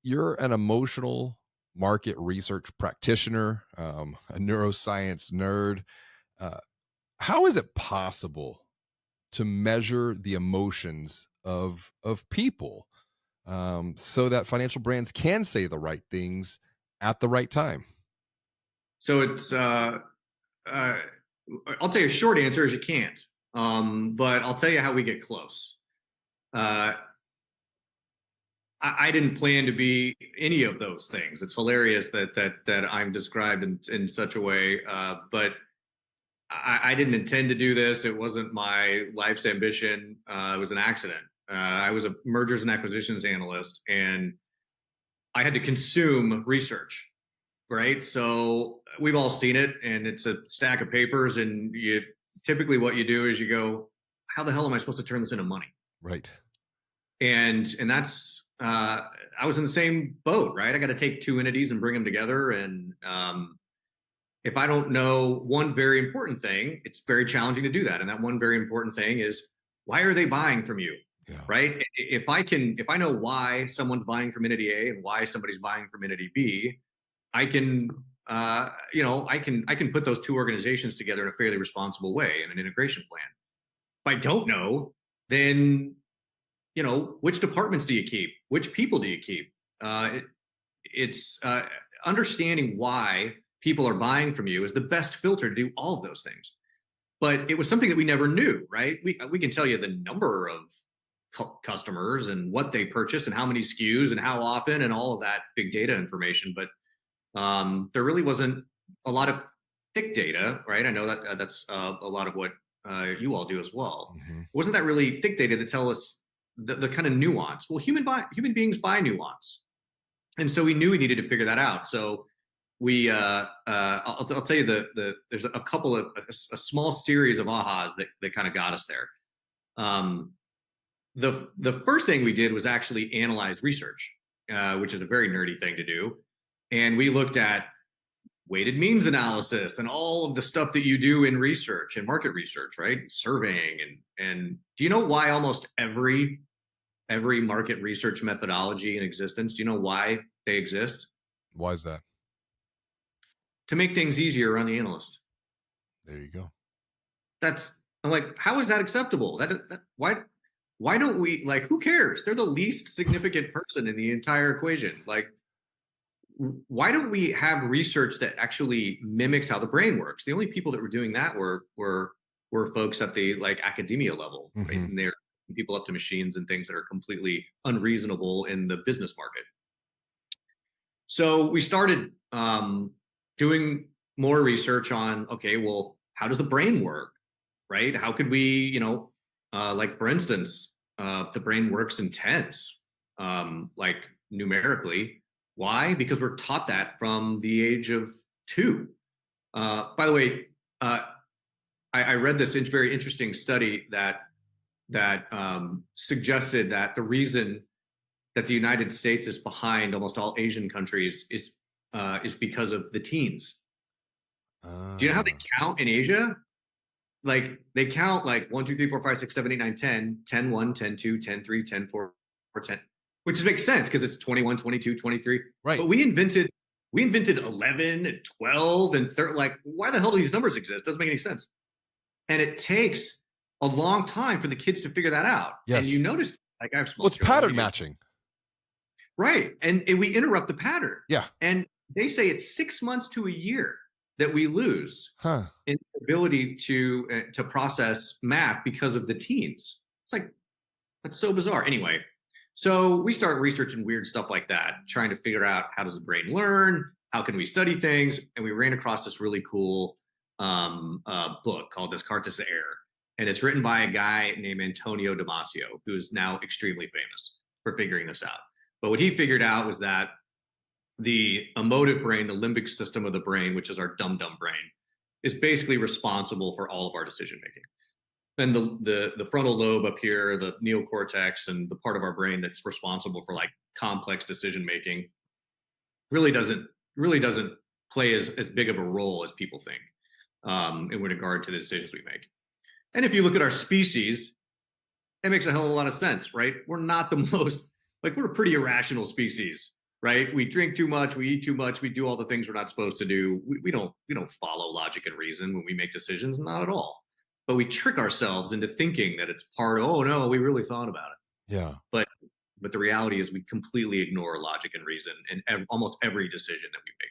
you're an emotional market research practitioner, a neuroscience nerd. Uh, how is it possible to measure the emotions of people, so that financial brands can say the right things at the right time? So it's uh, I'll tell you a short answer is you can't. But I'll tell you how we get close. Uh, I didn't plan to be any of those things. It's hilarious that I'm described in such a way, but I didn't intend to do this. It wasn't my life's ambition. It was an accident. I was a mergers and acquisitions analyst, and I had to consume research, right? So we've all seen it, and it's a stack of papers, and you typically what you do is you go, "How the hell am I supposed to turn this into money?" Right. And that's I was in the same boat, right? I got to take two entities and bring them together, and if I don't know one very important thing, it's very challenging to do that. And that one very important thing is, why are they buying from you? Yeah. Right? If I know why someone's buying from entity A and why somebody's buying from entity B, I can, I can put those two organizations together in a fairly responsible way in an integration plan. If I don't know, then, which departments do you keep? Which people do you keep? It's understanding why people are buying from you is the best filter to do all of those things. But it was something that we never knew, right? We can tell you the number of customers and what they purchased and how many SKUs and how often and all of that big data information, but there really wasn't a lot of thick data, right? I know that that's a lot of what you all do as well. Hmm. Wasn't that really thick data to tell us the kind of nuance? Well, human beings buy nuance, and so we knew we needed to figure that out. So I'll tell you there's a couple of a small series of ahas that kind of got us there. Um, the first thing we did was actually analyze research, which is a very nerdy thing to do, and we looked at weighted means analysis and all of the stuff that you do in research and market research, right? Surveying and do you know why almost every market research methodology in existence? Do you know why they exist? Why is that? To make things easier on the analyst. There you go. I'm like, how is that acceptable? That why don't we, like, who cares? They're the least significant person in the entire equation. Like, why don't we have research that actually mimics how the brain works? The only people that were doing that were folks at the like academia level, right? Hmm. And they're people up to machines and things that are completely unreasonable in the business market. So we started doing more research on, okay, well, how does the brain work, right? How could we, like for instance, the brain works in tens, like numerically. Why? Because we're taught that from the age of two. By the way, I read this very interesting study that suggested that the reason that the United States is behind almost all Asian countries is because of the teens. Do you know how they Ah, count in Asia? Like they count like 1, 2, 3, 4, 5, 6, 7, 8, 9, 10, 10, 1, 10, 2, 10, 3, 10, 4, 10, which makes sense because it's 21, 22, 23. right. But we invented 11 and 12 and 30. Like, why the hell do these numbers exist? Doesn't make any sense. And it takes a long time for the kids to figure that out. And you Yes. notice, like, I have Well, small it's children. pattern You get matching. right, and we interrupt the pattern. Yeah. And they say it's 6 months to a year that we lose Huh. in the ability to process math because of the teens. It's like that's so bizarre. Anyway, so we start researching weird stuff like that, trying to figure out how does the brain learn, how can we study things, and we ran across this really cool book called Descartes' Error, and it's written by a guy named Antonio Damasio, who is now extremely famous for figuring this out. But what he figured out was that the emotive brain, the limbic system of the brain, which is our dumb brain, is basically responsible for all of our decision making. And the frontal lobe up here, the neocortex, and the part of our brain that's responsible for like complex decision making, really doesn't really doesn't play as big of a role as people think in regard to the decisions we make. And if you look at our species, it makes a hell of a lot of sense, right? We're not the most, like, we're a pretty irrational species. right? We drink too much, we eat too much, we do all the things we're not supposed to do. We don't follow logic and reason when we make decisions, not at all. But we trick ourselves into thinking that it's part. Oh no, we really thought about it. Yeah. But the reality is we completely ignore logic and reason in almost every decision that we make.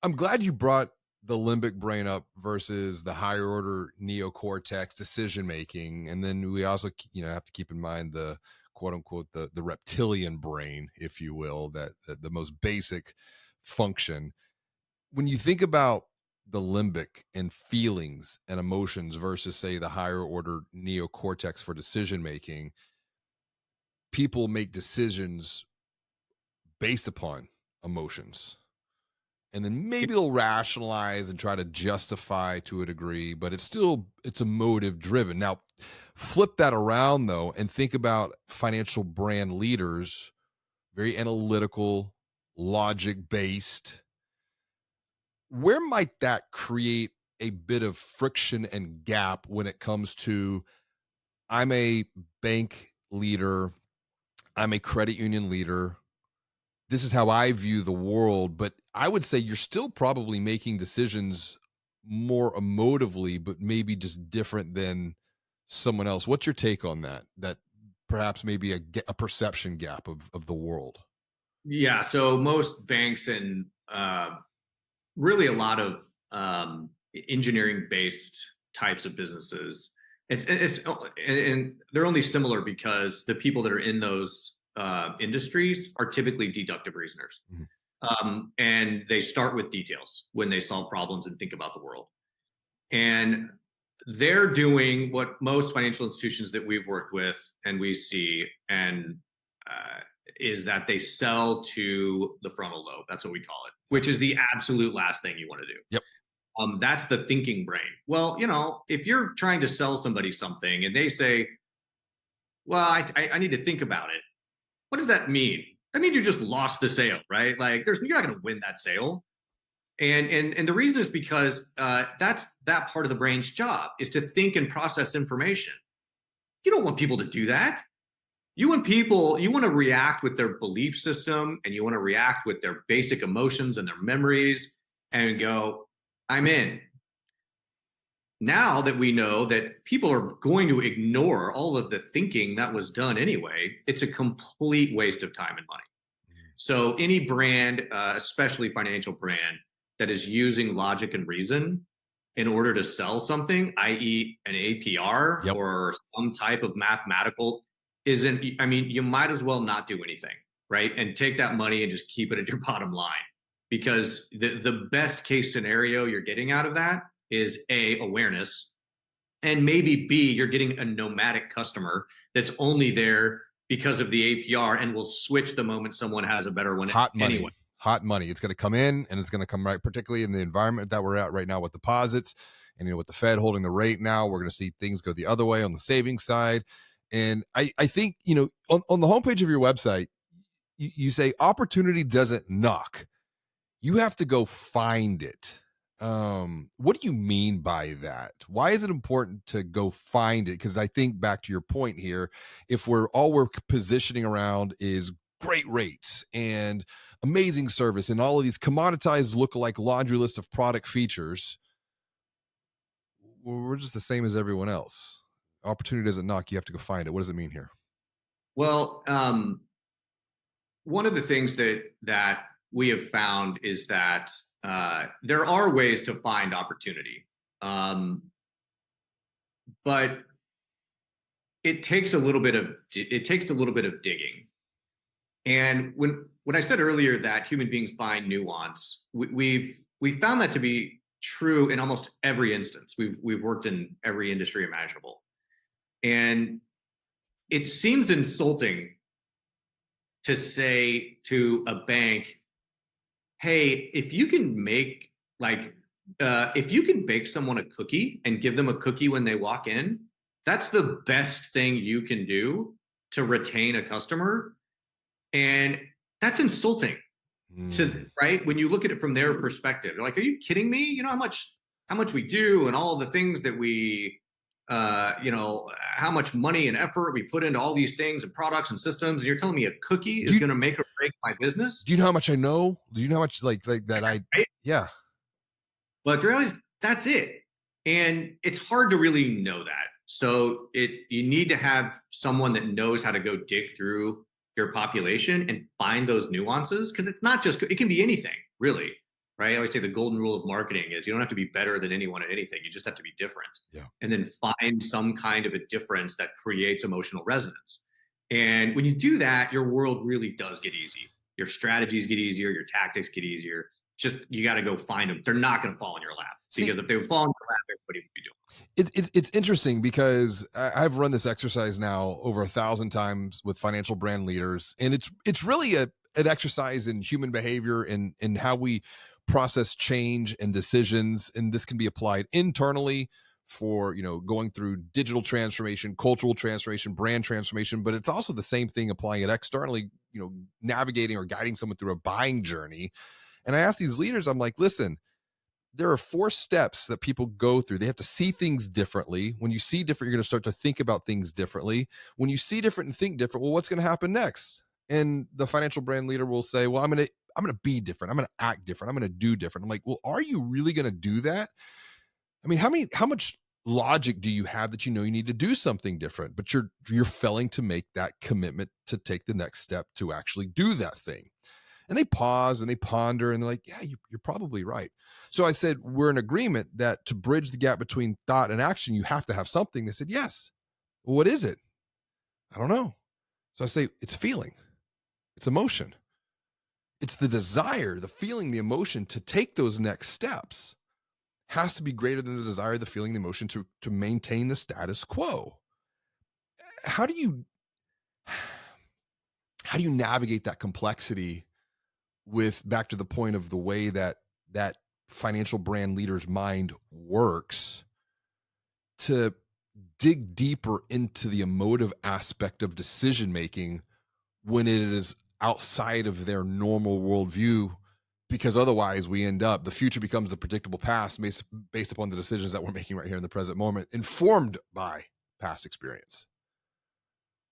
I'm glad you brought the limbic brain up versus the higher order neocortex decision making, and then we also have to keep in mind the quote unquote the reptilian brain, if you will, that the most basic function. When you think about the limbic and feelings and emotions versus say the higher order neocortex for decision making, people make decisions based upon emotions, and then maybe they'll rationalize and try to justify to a degree, but it's emotive driven. Now flip that around though and think about financial brand leaders, very analytical, logic based. Where might that create a bit of friction and gap when it comes to, I'm a bank leader, I'm a credit union leader, this is how I view the world, but I would say you're still probably making decisions more emotively, but maybe just different than someone else. What's your take on that? That perhaps maybe a perception gap of the world. Yeah. So most banks and really a lot of engineering based types of businesses. And they're only similar because the people that are in those industries are typically deductive reasoners, Mhm. and they start with details when they solve problems and think about the world. And they're doing what most financial institutions that we've worked with and we see, and uh, is that they sell to the frontal lobe. That's what we call it, Yep. which is the absolute last thing you want to do. Yep. That's the thinking brain. Well, if you're trying to sell somebody something and they say, "Well, I need to think about it," what does that mean? That means you just lost the sale, right? Like, you're not going to win that sale. And the reason is because that's that part of the brain's job is to think and process information. You don't want people to do that. You want to react with their belief system, and you want to react with their basic emotions and their memories, and go, I'm in. Now that we know that people are going to ignore all of the thinking that was done anyway, it's a complete waste of time and money. So any brand, especially financial brand, that is using logic and reason in order to sell something, i.e., an APR Yep. or some type of mathematical, isn't. I mean, you might as well not do anything, right? And take that money and just keep it at your bottom line, because the best case scenario you're getting out of that is A, awareness, and maybe B, you're getting a nomadic customer that's only there because of the APR and will switch the moment someone has a better one Hot anyway. money. Hot money. It's going to come in and it's going to come right, particularly in the environment that we're at right now with deposits. And with the Fed holding the rate now, we're going to see things go the other way on the savings side. And I think, on the homepage of your website, you say opportunity doesn't knock. You have to go find it. What do you mean by that? Why is it important to go find it? Because I think back to your point here, if we're positioning around is great rates and amazing service and all of these commoditized look like laundry list of product features, we're just the same as everyone else. Opportunity doesn't knock. You have to go find it. What does it mean here? Well, one of the things that we have found is that there are ways to find opportunity, but it takes a little bit of digging. And when I said earlier that human beings find nuance, we found that to be true in almost every instance. We've worked in every industry imaginable, and it seems insulting to say to a bank, "Hey, if you can make like if you can bake someone a cookie and give them a cookie when they walk in, that's the best thing you can do to retain a customer." And that's insulting Mm, to, right, when you look at it from their perspective. They're like, are you kidding me? You know how much we do and all the things that we how much money and effort we put into all these things and products and systems, and you're telling me a cookie Do is you going to make or break my business, do you know how much I know? Do you know how much like that I right? yeah. But the reality is that's it. And it's hard to really know that. So you need to have someone that knows how to go dig through your population and find those nuances, because it's not just, it can be anything, really. Right? I always say the golden rule of marketing is you don't have to be better than anyone at anything. You just have to be different. Yeah. And then find some kind of a difference that creates emotional resonance. And when you do that, your world really does get easy. Your strategies get easier, your tactics get easier. Just you got to go find them. They're not going to fall in your lap, See, because if they would fall in your lap, everybody would be doing it's interesting because I've run this exercise now over 1,000 times with financial brand leaders, and it's really an exercise in human behavior and in how we process change and decisions, and this can be applied internally for going through digital transformation, cultural transformation, brand transformation, but it's also the same thing applying it externally, navigating or guiding someone through a buying journey. And I ask these leaders, I'm like, listen, there are 4 steps that people go through. They have to see things differently. When you see different, you're going to start to think about things differently. When you see different and think different, well, what's going to happen next? And the financial brand leader will say, well, I'm going to be different. I'm going to act different. I'm going to do different. I'm like, well, are you really going to do that? I mean, how much logic do you have that you need to do something different, but you're failing to make that commitment to take the next step to actually do that thing? And they pause and they ponder and they're like, yeah, you're probably right. So I said, we're in agreement that to bridge the gap between thought and action, you have to have something. They said, yes. Well, what is it? I don't know. So I say, it's feeling, it's emotion, it's the desire, the feeling, the emotion to take those next steps has to be greater than the desire, the feeling, the emotion to maintain the status quo. How do you navigate that complexity with back to the point of the way that financial brand leader's mind works to dig deeper into the emotive aspect of decision making when it is outside of their normal worldview? Because otherwise we end up, the future becomes the predictable past based upon the decisions that we're making right here in the present moment, informed by past experience.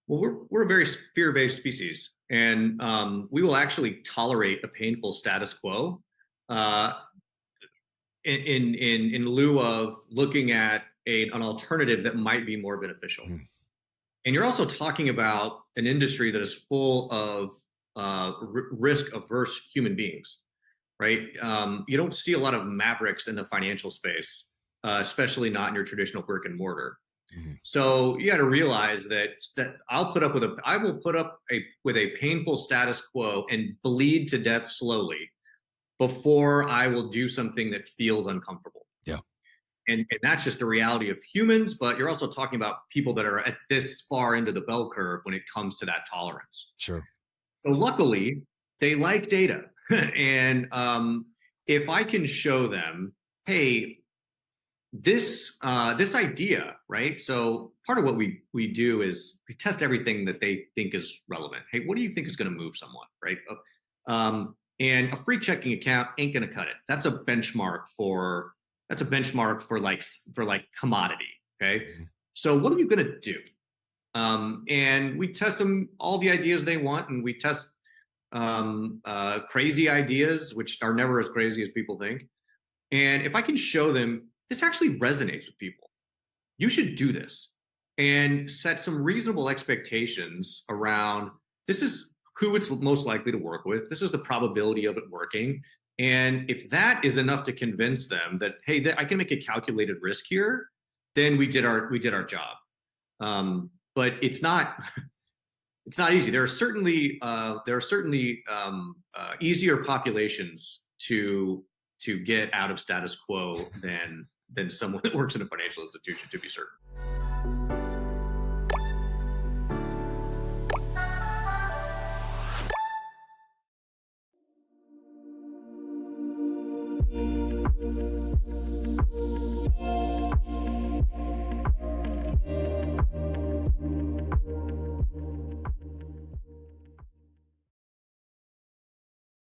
well, we're a very fear-based species, and we will actually tolerate a painful status quo uh, in lieu of looking at an alternative that might be more beneficial. Mm. And you're also talking about an industry that is full of risk-averse human beings, right? You don't see a lot of mavericks in the financial space, especially not in your traditional brick and mortar. Mhm. So you got to realize that I will put up with a painful status quo and bleed to death slowly before I will do something that feels uncomfortable. Yeah, And that's just the reality of humans, but you're also talking about people that are at this far into the bell curve when it comes to that tolerance. sure. So luckily, they like data. And if I can show them, hey, this idea, right? So part of what we do is we test everything that they think is relevant. Hey, what do you think is going to move someone, right? And a free checking account ain't going to cut it. That's a benchmark for like commodity. Okay, Mhm. so what are you going to do? And we test them all the ideas they want, and we test crazy ideas, which are never as crazy as people think. And if I can show them this actually resonates with people, you should do this, and set some reasonable expectations around this is who it's most likely to work with. This is the probability of it working. And if that is enough to convince them that, hey, I can make a calculated risk here, then we did our job. But it's not easy. There are certainly easier populations to get out of status quo than someone that works in a financial institution, to be certain.